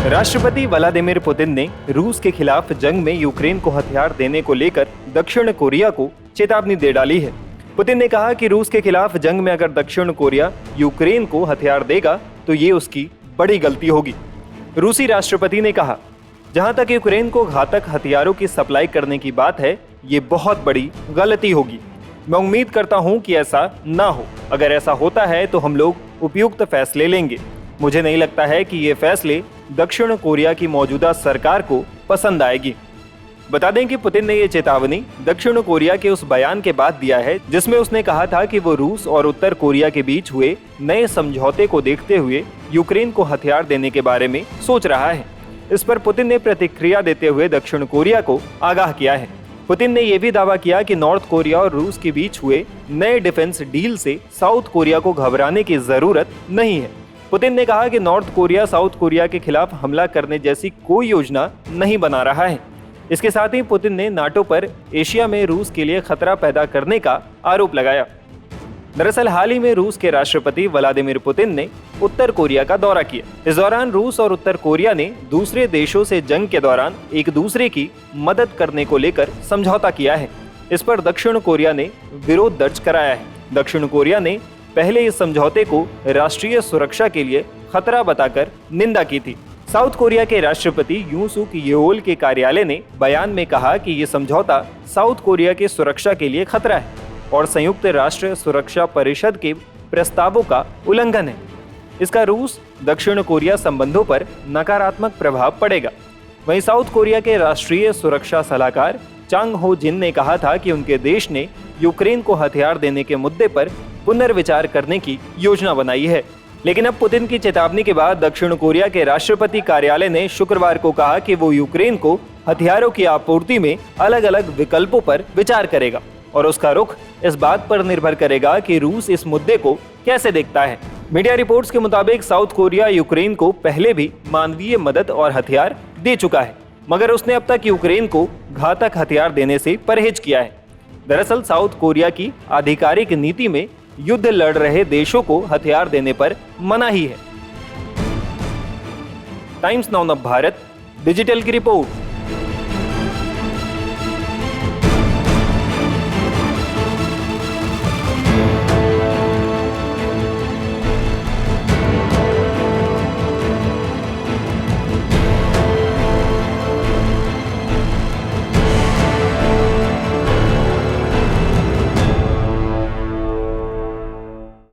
राष्ट्रपति Vladimir Putin ने रूस के खिलाफ जंग में यूक्रेन को हथियार देने को लेकर दक्षिण कोरिया को चेतावनी दे डाली है। पुतिन ने कहा कि रूस के खिलाफ जंग में अगर दक्षिण कोरिया यूक्रेन को हथियार देगा तो ये उसकी बड़ी गलती होगी। रूसी राष्ट्रपति ने कहा, जहां तक यूक्रेन को घातक हथियारों की सप्लाई करने की बात है, ये बहुत बड़ी गलती होगी। मैं उम्मीद करता हूं कि ऐसा ना हो। अगर ऐसा होता है तो हम लोग उपयुक्त फैसले लेंगे। मुझे नहीं लगता है कि ये फैसले दक्षिण कोरिया की मौजूदा सरकार को पसंद आएगी। बता दें कि पुतिन ने ये चेतावनी दक्षिण कोरिया के उस बयान के बाद दिया है जिसमें उसने कहा था कि वो रूस और उत्तर कोरिया के बीच हुए नए समझौते को देखते हुए यूक्रेन को हथियार देने के बारे में सोच रहा है। इस पर पुतिन ने प्रतिक्रिया देते हुए दक्षिण कोरिया को आगाह किया है। पुतिन ने यह भी दावा किया कि नॉर्थ कोरिया और रूस के बीच हुए नए डिफेंस डील से साउथ कोरिया को घबराने की जरूरत नहीं है। पुतिन ने कहा कि नॉर्थ कोरिया साउथ कोरिया के खिलाफ हमला करने जैसी कोई योजना नहीं बना रहा है। इसके साथ ही पुतिन ने नाटो पर एशिया में रूस के लिए खतरा पैदा करने का आरोप लगाया। दरअसल हाल ही में रूस के राष्ट्रपति व्लादिमीर पुतिन ने उत्तर कोरिया का दौरा किया। इस दौरान रूस और उत्तर कोरिया ने दूसरे देशों से जंग के दौरान एक दूसरे की मदद करने को लेकर समझौता किया है। इस पर दक्षिण कोरिया ने विरोध दर्ज कराया है। दक्षिण कोरिया ने पहले इस समझौते को राष्ट्रीय सुरक्षा के लिए खतरा बताकर निंदा की थी। साउथ कोरिया के राष्ट्रपति यूं सुक येओल के कार्यालय ने बयान में कहा कि ये समझौता साउथ कोरिया की सुरक्षा के लिए खतरा है और संयुक्त राष्ट्र सुरक्षा परिषद के प्रस्तावों का उल्लंघन है। इसका रूस दक्षिण कोरिया संबंधों पर नकारात्मक प्रभाव पड़ेगा। वहीं साउथ कोरिया के राष्ट्रीय सुरक्षा सलाहकार चांग हो जिन ने कहा था कि उनके देश ने यूक्रेन को हथियार देने के मुद्दे पर पुनर्विचार करने की योजना बनाई है। लेकिन अब पुतिन की चेतावनी के बाद दक्षिण कोरिया के राष्ट्रपति कार्यालय ने शुक्रवार को कहा कि वो यूक्रेन को हथियारों की आपूर्ति में अलग अलग विकल्पों पर विचार करेगा और उसका रुख इस बात पर निर्भर करेगा कि रूस इस मुद्दे को कैसे देखता है। मीडिया रिपोर्ट्स के मुताबिक साउथ कोरिया यूक्रेन को पहले भी मानवीय मदद और हथियार दे चुका है, मगर उसने अब तक यूक्रेन को घातक हथियार देने से परहेज किया है। दरअसल साउथ कोरिया की आधिकारिक नीति में युद्ध लड़ रहे देशों को हथियार देने पर मनाही है। टाइम्स नाउ भारत डिजिटल की रिपोर्ट।